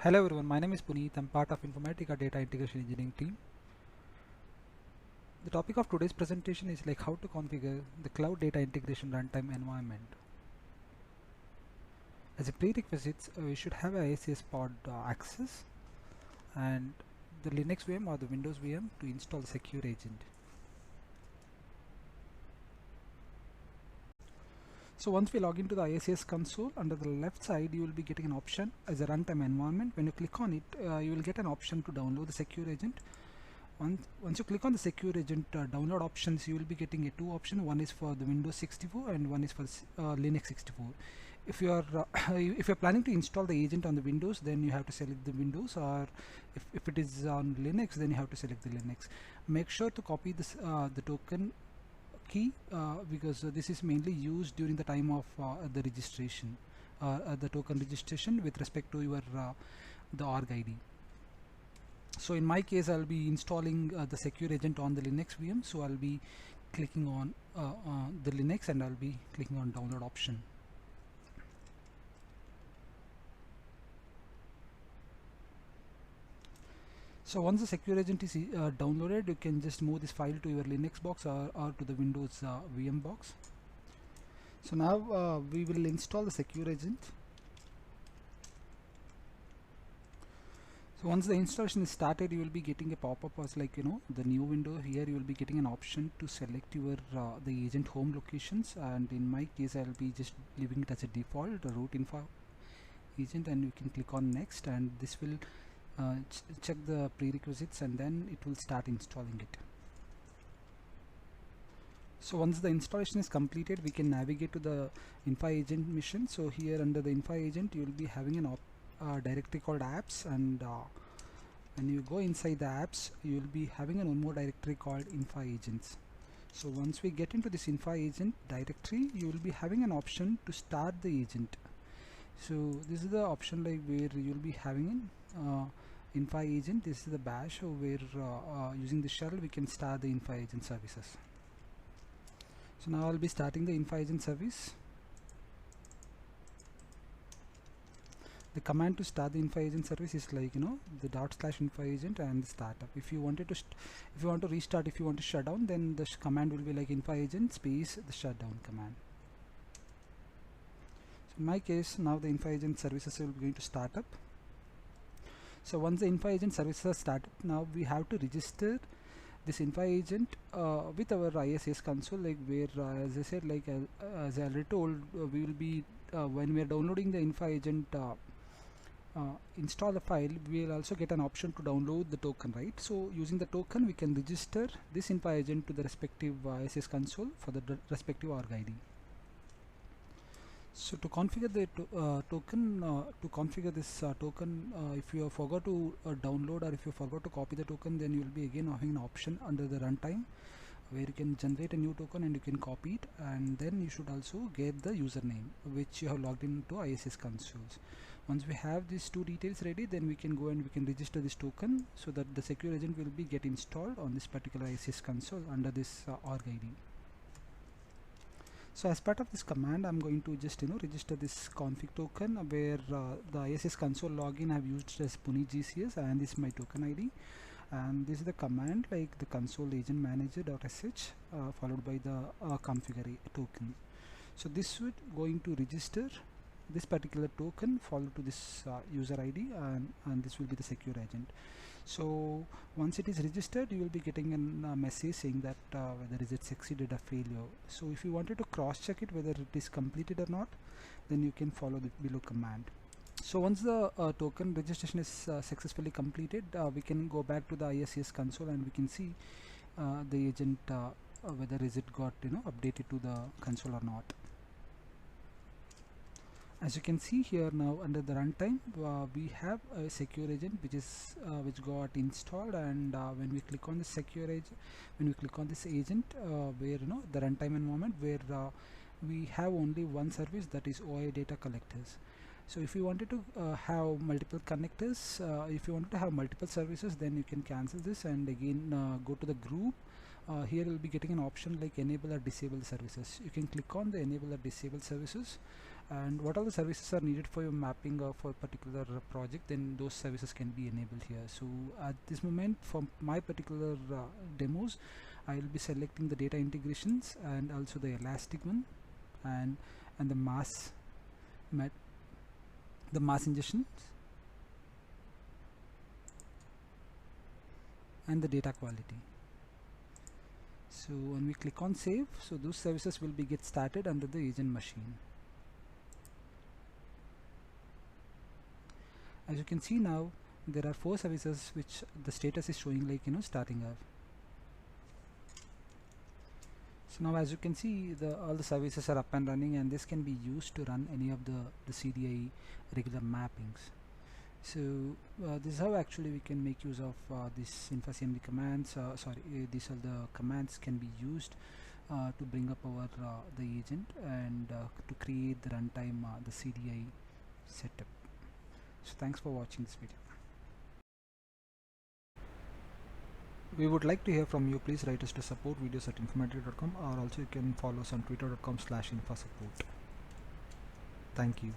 Hello everyone, my name is Puneet. I'm part of Informatica Data Integration Engineering team. The topic of today's presentation is like how to configure the Cloud Data Integration Runtime environment. As a prerequisite, we should have a ISCS pod access and the Linux VM or the Windows VM to install the secure agent. So once we log into the ISCS console, under the left side you will be getting an option as a runtime environment. When you click on it, you will get an option to download the secure agent. Once you click on the secure agent download options, you will be getting two options. One is for the Windows 64 and one is for Linux 64. If you are if you're planning to install the agent on the Windows, then you have to select the Windows, or if it is on Linux, then you have to select the Linux. Make sure to copy this the token key because this is mainly used during the time of the registration, the token registration with respect to your the org ID. So in my case, I'll be installing the secure agent on the Linux VM. So I'll be clicking on the Linux and I'll be clicking on download option. So once the secure agent is downloaded, you can just move this file to your Linux box or to the Windows VM box. So now we will install the secure agent. So once the installation is started, you will be getting a pop-up as like, the new window. Here you will be getting an option to select your the agent home locations, and in my case I'll be just leaving it as a default root info agent, and you can click on next, and this will check the prerequisites and then it will start installing it. So once the installation is completed, we can navigate to the info agent mission. So here under the info agent, you will be having an directory called apps, and when you go inside the apps, you will be having one more directory called info agents. So once we get into this info agent directory, you will be having an option to start the agent. So this is the option like where you will be having an info agent. This is the bash where using the shell we can start the info agent services. So now I'll be starting the info agent service. The command to start the info agent service is like the /info agent and the startup. If you wanted to if you want to restart, if you want to shut down, then the command will be like info agent space the shutdown command. So in my case, now the info agent services will be going to start up. So once the info agent services are started, now we have to register this info agent with our ISS console, like where as I said, like as I already told, we will be when we are downloading the info agent install the file, we will also get an option to download the token, right? So using the token, we can register this info agent to the respective ISS console for the respective org ID. So to configure the token, to configure this token, if you forgot to download or if you forgot to copy the token, then you will be again having an option under the runtime where you can generate a new token and you can copy it, and then you should also get the username which you have logged into ISS consoles. Once we have these two details ready, then we can go and we can register this token so that the secure agent will be get installed on this particular ISS console under this org ID. So as part of this command, I'm going to just register this config token where the ISS console login I've used as Puneet GCS, and this is my token ID, and this is the command like the console agent manager.sh followed by the configure token. So this would going to register this particular token followed to this user ID, and this will be the secure agent. So once it is registered, you will be getting a message saying that whether is it succeeded or failure. So if you wanted to cross check it whether it is completed or not, then you can follow the below command. So once the token registration is successfully completed, we can go back to the ISCS console and we can see the agent whether is it got updated to the console or not. As you can see here, now under the runtime, we have a secure agent which got installed, and when we click on the secure agent, when we click on this agent where the runtime environment, where we have only one service, that is OI data collectors. So if you wanted to have multiple connectors, if you wanted to have multiple services, then you can cancel this and again go to the group. Here you'll be getting an option like enable or disable services. You can click on the enable or disable services, and what all the services are needed for your mapping for a particular project, then those services can be enabled here. So at this moment, for my particular demos, I will be selecting the data integrations and also the elastic one, and the mass ingestions and the data quality. So when we click on save, so those services will be get started under the agent machine. As you can see now, there are 4 services which the status is showing like starting up. So now as you can see, all the services are up and running, and this can be used to run any of the CDI regular mappings. So this is how actually we can make use of these InfoCMD commands. These are the commands can be used to bring up our the agent and to create the runtime the CDI setup. So thanks for watching this video. We would like to hear from you. Please write us to supportvideos@informatica.com, or also you can follow us on twitter.com/infosupport. Thank you.